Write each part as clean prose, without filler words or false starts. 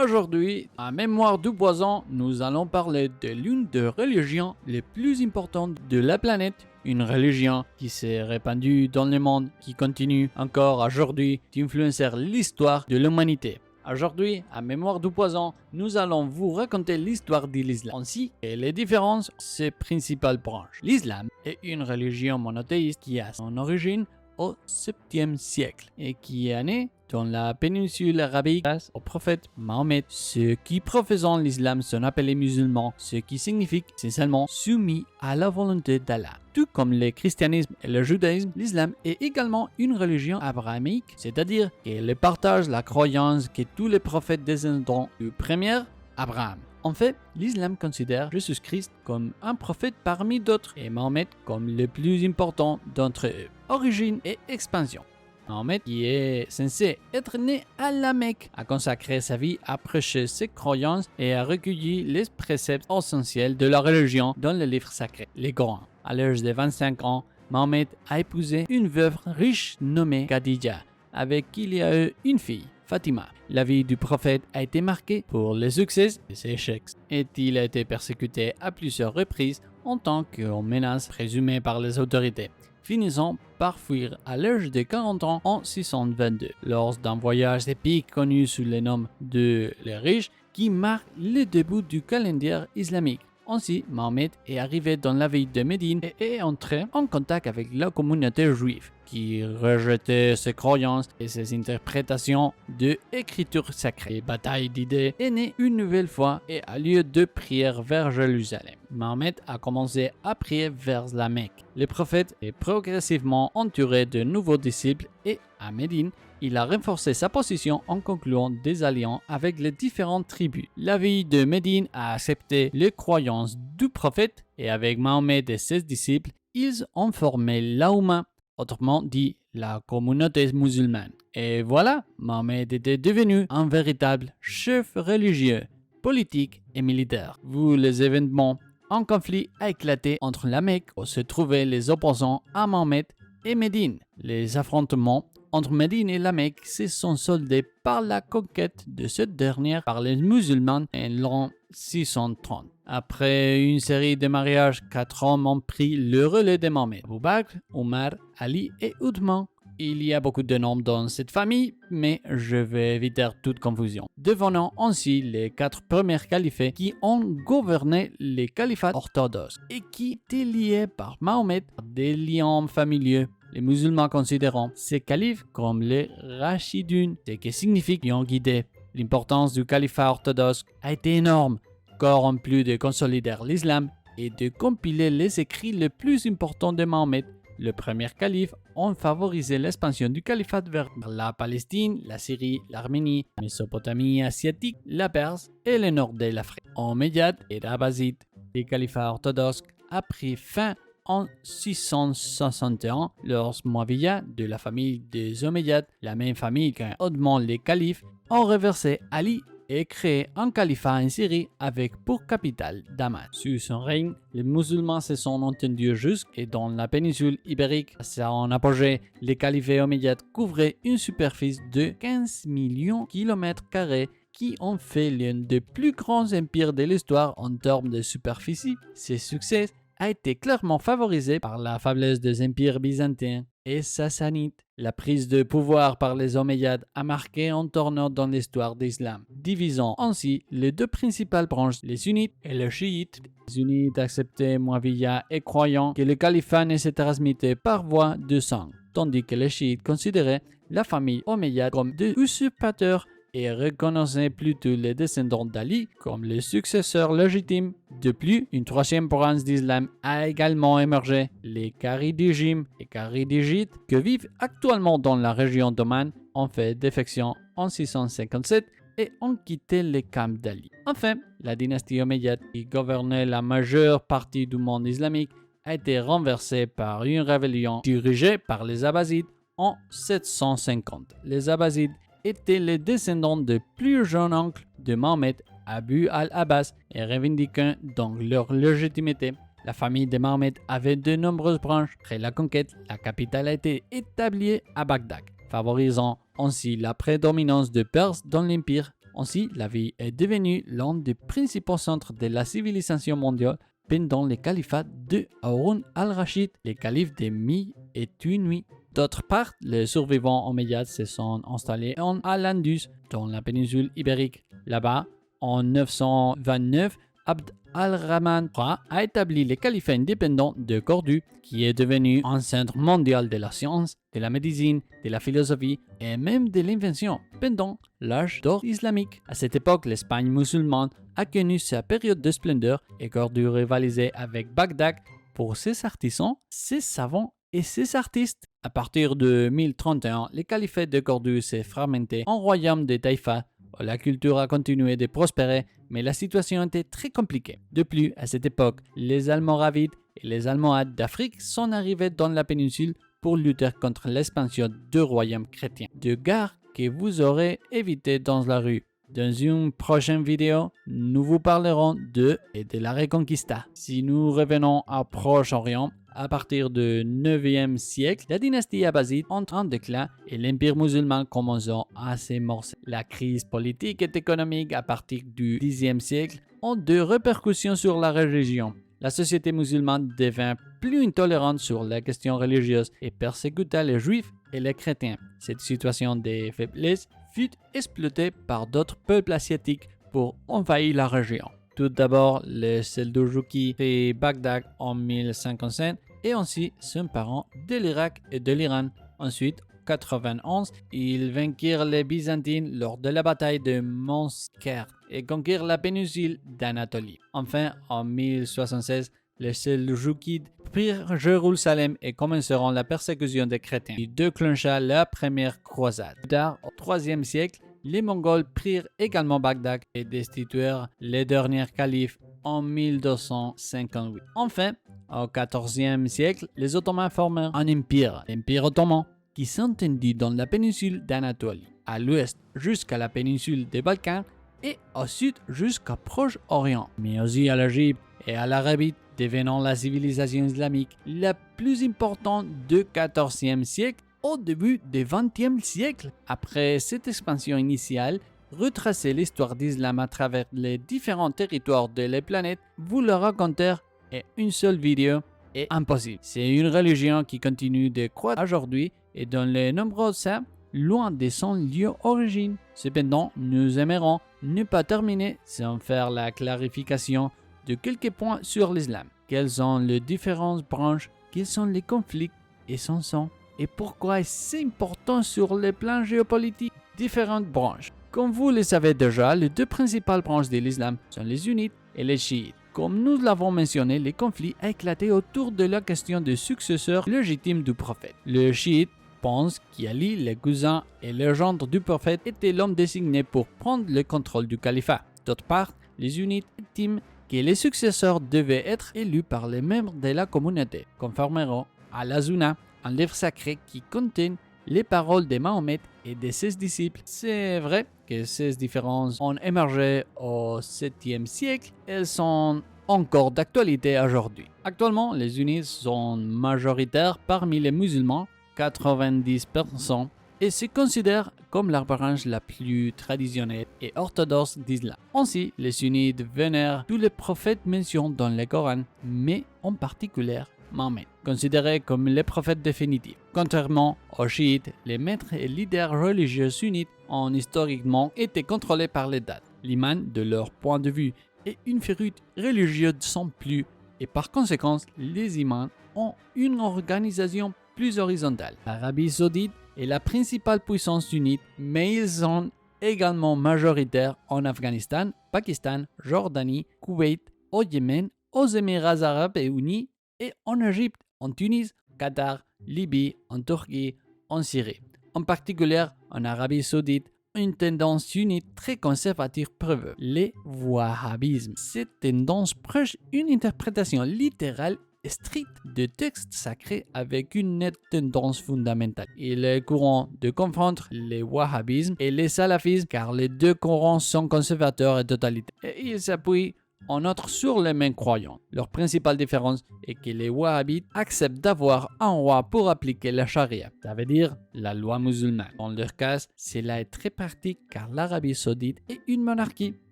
Aujourd'hui, à Mémoire du Poison, nous allons parler de l'une des religions les plus importantes de la planète, une religion qui s'est répandue dans le monde, qui continue encore aujourd'hui d'influencer l'histoire de l'humanité. Aujourd'hui, à Mémoire du Poison, nous allons vous raconter l'histoire de l'islam, ainsi que les différences de ses principales branches. L'islam est une religion monothéiste qui a son origine au 7e siècle et qui est né dans la péninsule arabique grâce au prophète Mahomet. Ceux qui professent l'islam sont appelés musulmans, ce qui signifie essentiellement soumis à la volonté d'Allah. Tout comme le christianisme et le judaïsme, l'islam est également une religion abrahamique, c'est-à-dire qu'elle partage la croyance que tous les prophètes descendront du premier Abraham. En fait, l'islam considère Jésus-Christ comme un prophète parmi d'autres et Mahomet comme le plus important d'entre eux. Origine et expansion. Mahomet, qui est censé être né à la Mecque, a consacré sa vie à prêcher ses croyances et a recueilli les préceptes essentiels de la religion dans le livre sacré, les Corans. À l'âge de 25 ans, Mahomet a épousé une veuve riche nommée Khadija, avec qui il y a eu une fille, Fatima. La vie du prophète a été marquée pour les succès et ses échecs, et il a été persécuté à plusieurs reprises en tant que menace présumée par les autorités, finissant par fuir à l'âge de 40 ans en 622, lors d'un voyage épique connu sous le nom de les riches, qui marque le début du calendrier islamique. Ainsi, Mahomet est arrivé dans la ville de Médine et est entré en contact avec la communauté juive, qui rejetait ses croyances et ses interprétations de l'écriture sacrée. La bataille d'idées est née une nouvelle fois et a lieu de prières vers Jérusalem. Mahomet a commencé à prier vers la Mecque. Le prophète est progressivement entouré de nouveaux disciples et, à Médine, il a renforcé sa position en concluant des alliances avec les différentes tribus. La ville de Médine a accepté les croyances du prophète et avec Mahomet et ses disciples, ils ont formé l'Oumma, autrement dit la communauté musulmane. Et voilà, Mahomet était devenu un véritable chef religieux, politique et militaire. Vu les événements, un conflit a éclaté entre la Mecque où se trouvaient les opposants à Mahomet et Médine. Les affrontements entre Médine et la Mecque se sont soldés par la conquête de cette dernière par les musulmans en l'an 630. Après une série de mariages, 4 hommes ont pris le relais de Mahomet: Abu Bakr, Omar, Ali et Othman. Il y a beaucoup de noms dans cette famille, mais je vais éviter toute confusion. Devenant ainsi les 4 premiers califats qui ont gouverné les califats orthodoxes et qui étaient liés par Mahomet par des liens familiaux. Les musulmans considérant ces califes comme les Rachidun, ce qui signifie qu'ils ont guidé. L'importance du califat orthodoxe a été énorme, car en plus de consolider l'islam et de compiler les écrits les plus importants de Mahomet, le premier calife ont favorisé l'expansion du califat vers la Palestine, la Syrie, l'Arménie, la Mésopotamie asiatique, la Perse et le nord de l'Afrique. Omeyyades et Abbasides, le califat orthodoxe a pris fin en 661, leurs Muawiyya de la famille des Omeyyades, la même famille qu'Othman les califes, ont reversé Ali et créé un califat en Syrie avec pour capitale Damas. Sous son règne, les musulmans se sont entendus jusqu'à dans la péninsule ibérique. À son apogée, les califats omeyyades couvraient une superficie de 15 millions de km² qui ont fait l'un des plus grands empires de l'histoire en termes de superficie. Ces succès a été clairement favorisé par la faiblesse des empires byzantins et sassanides. La prise de pouvoir par les Omeyyades a marqué un tournant dans l'histoire d'Islam, divisant ainsi les deux principales branches, les sunnites et les chiites. Les sunnites acceptaient Muawiyya et croyant que le califat ne se transmettait par voie de sang, tandis que les chiites considéraient la famille Omeyyade comme des usurpateurs et reconnaissait plutôt les descendants d'Ali comme les successeurs légitimes. De plus, une troisième branche d'islam a également émergé, les Kharidijim et Kharijites, que vivent actuellement dans la région d'Oman, ont fait défection en 657 et ont quitté les camps d'Ali. Enfin, la dynastie omeyyade, qui gouvernait la majeure partie du monde islamique, a été renversée par une rébellion dirigée par les Abbasides en 750. Les Abbasides étaient les descendants du plus jeune oncle de Mahomet, Abu al-Abbas, et revendiquant donc leur légitimité. La famille de Mahomet avait de nombreuses branches. Après la conquête, la capitale a été établie à Bagdad, favorisant ainsi la prédominance de Perses dans l'empire. Ainsi, la ville est devenue l'un des principaux centres de la civilisation mondiale pendant le califat de Haroun al-Rachid, les califes de Mi et Tunis. D'autre part, les survivants immédiats se sont installés en Al-Andalus, dans la péninsule ibérique. Là-bas, en 929, Abd al-Rahman III a établi le califat indépendant de Cordoue, qui est devenu un centre mondial de la science, de la médecine, de la philosophie et même de l'invention pendant l'âge d'or islamique. À cette époque, l'Espagne musulmane a connu sa période de splendeur et Cordoue rivalisait avec Bagdad pour ses artisans, ses savants et ses artistes. À partir de 1031, le califat de Cordoue s'est fragmenté en royaume de Taïfa. La culture a continué de prospérer, mais la situation était très compliquée. De plus, à cette époque, les Almoravides et les Almohades d'Afrique sont arrivés dans la péninsule pour lutter contre l'expansion du royaume chrétien. Deux guerres que vous aurez évitées dans la rue. Dans une prochaine vidéo, nous vous parlerons de la Reconquista. Si nous revenons à Proche-Orient, à partir du 9e siècle, la dynastie abbasside entre en déclin et l'empire musulman commençant à s'émorcer. La crise politique et économique à partir du 10e siècle ont des répercussions sur la religion. La société musulmane devint plus intolérante sur la question religieuse et persécuta les juifs et les chrétiens. Cette situation de faiblesse fut exploitée par d'autres peuples asiatiques pour envahir la région. Tout d'abord, les Seldoujoukis et Bagdad en 1055 et ainsi s'emparant de l'Irak et de l'Iran. Ensuite, en 91, ils vainquirent les Byzantines lors de la bataille de Manskert et conquirent la péninsule d'Anatolie. Enfin, en 1076, les Seldoukides prirent Jérusalem et commenceront la persécution des chrétiens. Ils déclencha la première croisade. Plus tard, au IIIe siècle, les Mongols prirent également Bagdad et destituèrent les derniers califes en 1258. Enfin, au XIVe siècle, les Ottomans formèrent un empire, l'Empire ottoman, qui s'étendit dans la péninsule d'Anatolie, à l'ouest jusqu'à la péninsule des Balkans et au sud jusqu'à Proche-Orient, mais aussi à l'Égypte et à l'Arabie, devenant la civilisation islamique la plus importante du XIVe siècle au début du XXe siècle. Après cette expansion initiale, retracer l'histoire d'Islam à travers les différents territoires de la planète, vous le raconter en une seule vidéo est impossible. C'est une religion qui continue de croître aujourd'hui et dans les nombreux cas, loin de son lieu d'origine. Cependant, nous aimerons ne pas terminer sans faire la clarification de quelques points sur l'islam. Quelles sont les différentes branches, quels sont les conflits et son sens, et pourquoi c'est important sur le plan géopolitique. Différentes branches. Comme vous le savez déjà, les deux principales branches de l'islam sont les sunnites et les chiites. Comme nous l'avons mentionné, les conflits ont éclaté autour de la question du successeur légitime du prophète. Les chiites pensent qu'Ali, le cousin et le gendre du prophète, était l'homme désigné pour prendre le contrôle du califat. D'autre part, les sunnites estiment que les successeurs devaient être élus par les membres de la communauté, conformément à la Sunna, un livre sacré qui contient les paroles de Mahomet et de ses disciples. C'est vrai que ces différences ont émergé au 7e siècle et elles sont encore d'actualité aujourd'hui. Actuellement, les sunnites sont majoritaires parmi les musulmans, 90%, et se considèrent comme la branche la plus traditionnelle et orthodoxe d'islam. Ainsi, les sunnites vénèrent tous les prophètes mentionnés dans le Coran, mais en particulier Mahomet, considéré comme le prophète définitif. Contrairement aux chiites, les maîtres et leaders religieux sunnites ont historiquement été contrôlés par les dates. L'imam, de leur point de vue, est une férite religieuse sans plus, et par conséquent, les imams ont une organisation plus horizontale. L'Arabie saoudite est la principale puissance sunnite, mais ils sont également majoritaires en Afghanistan, Pakistan, Jordanie, Koweït, au Yémen, aux Émirats arabes unis et en Égypte, en Tunis, Qatar, Libye, en Turquie, en Syrie. En particulier, en Arabie saoudite, une tendance sunnite très conservative prévaut, le wahhabisme. Cette tendance prêche une interprétation littérale stricte de textes sacrés avec une nette tendance fondamentale. Il est courant de confondre le wahhabisme et le salafisme car les deux courants sont conservateurs et totalitaires. Et ils s'appuient en outre sur les mêmes croyants. Leur principale différence est que les Wahhabites acceptent d'avoir un roi pour appliquer la charia, ça veut dire la loi musulmane. Dans leur cas, cela est très pratique car l'Arabie saoudite est une monarchie.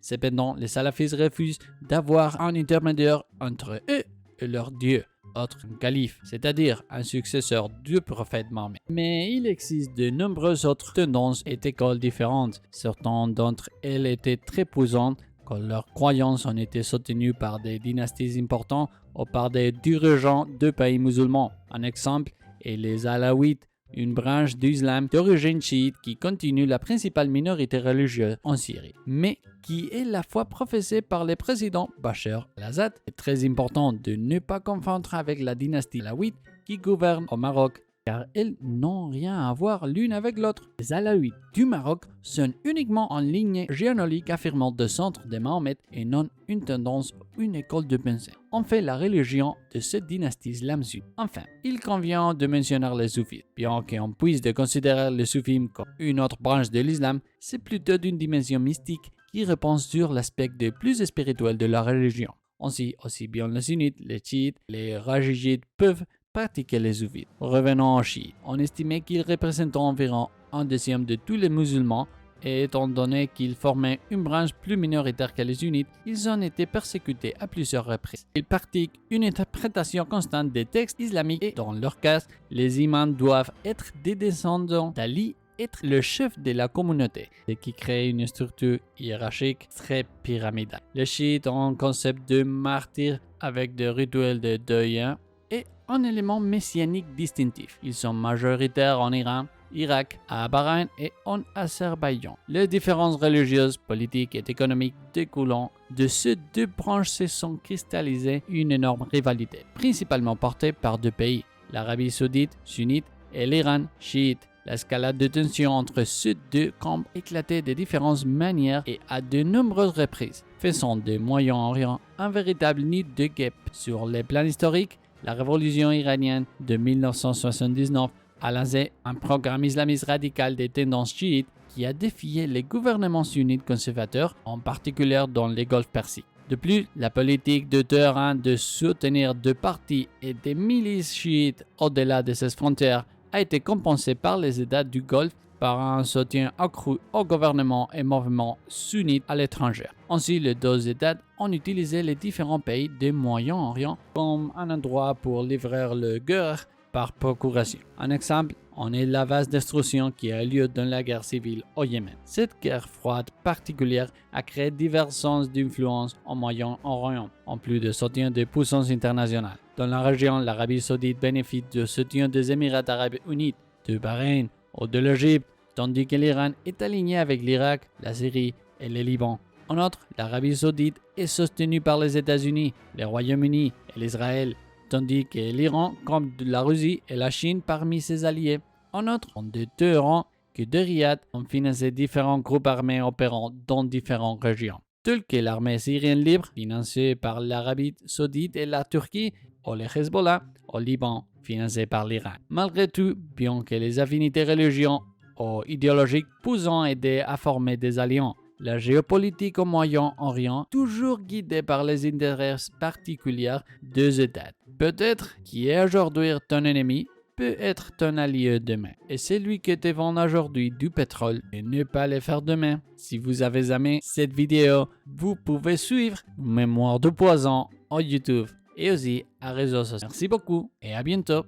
Cependant, les salafistes refusent d'avoir un intermédiaire entre eux et leur Dieu, autre calife, c'est-à-dire un successeur du prophète Mahomet. Mais il existe de nombreuses autres tendances et écoles différentes. Certaines d'entre elles étaient très puissantes quand leurs croyances ont été soutenues par des dynasties importantes ou par des dirigeants de pays musulmans. Un exemple est les Alaouites, une branche d'islam d'origine chiite qui continue la principale minorité religieuse en Syrie, mais qui est la foi professée par le président Bachar al-Assad. C'est très important de ne pas confondre avec la dynastie alaouite qui gouverne au Maroc, car elles n'ont rien à voir l'une avec l'autre. Les Alaouites du Maroc sont uniquement en lignée généalogique affirmant descendre de Mahomet et non une tendance ou une école de pensée. En fait, la religion de cette dynastie islamiste. Enfin, il convient de mentionner les soufis. Bien qu'on puisse considérer le soufisme comme une autre branche de l'islam, c'est plutôt d'une dimension mystique qui répond sur l'aspect le plus spirituel de la religion. Ainsi, aussi bien les sunnites, les chiites, les rajidites peuvent pratiquer les soufis. Revenons aux chiites. On estimait qu'ils représentaient environ un deuxième de tous les musulmans et étant donné qu'ils formaient une branche plus minoritaire que les sunnites, ils ont été persécutés à plusieurs reprises. Ils pratiquent une interprétation constante des textes islamiques et dans leur cas, les imams doivent être des descendants d'Ali, être le chef de la communauté, ce qui crée une structure hiérarchique très pyramidale. Les chiites ont un concept de martyr avec des rituels de deuil et un élément messianique distinctif. Ils sont majoritaires en Iran, Irak, à Bahreïn et en Azerbaïdjan. Les différences religieuses, politiques et économiques découlant de ces deux branches se sont cristallisées une énorme rivalité, principalement portée par deux pays, l'Arabie saoudite, sunnite, et l'Iran, chiite. L'escalade de tension entre ces deux camps éclatait de différentes manières et à de nombreuses reprises, faisant du Moyen-Orient un véritable nid de guêpes. Sur les plans historiques, la révolution iranienne de 1979 a lancé un programme islamiste radical des tendances chiites qui a défié les gouvernements sunnites conservateurs, en particulier dans les Golfe Persique. De plus, la politique de Téhéran de soutenir deux partis et des milices chiites au-delà de ces frontières a été compensée par les États du Golfe par un soutien accru au gouvernement et mouvements sunnites à l'étranger. Ainsi, les deux États ont utilisé les différents pays du Moyen-Orient comme un endroit pour livrer leur guerre par procuration. Un exemple en est la vaste destruction qui a eu lieu dans la guerre civile au Yémen. Cette guerre froide particulière a créé diverses zones d'influence au Moyen-Orient, en plus de soutien des puissances internationales. Dans la région, l'Arabie saoudite bénéficie du soutien des Émirats arabes unis, de Bahreïn ou de l'Égypte, tandis que l'Iran est aligné avec l'Irak, la Syrie et le Liban. En outre, l'Arabie saoudite est soutenue par les États-Unis, le Royaume-Uni et l'Israël, tandis que l'Iran compte la Russie et la Chine parmi ses alliés. En outre, on de Téhéran que de Riyad ont financé différents groupes armés opérant dans différentes régions, tels que l'armée syrienne libre, financée par l'Arabie saoudite et la Turquie, ou le Hezbollah au Liban, financé par l'Iran. Malgré tout, bien que les affinités religieuses ou idéologiques puissent aider à former des alliances, la géopolitique au Moyen-Orient, toujours guidée par les intérêts particuliers des États. Peut-être qui est aujourd'hui ton ennemi peut être ton allié demain. Et celui qui te vend aujourd'hui du pétrole et ne pas le faire demain. Si vous avez aimé cette vidéo, vous pouvez suivre Mémoire de Poison au YouTube et aussi à réseaux sociaux. Merci beaucoup et à bientôt.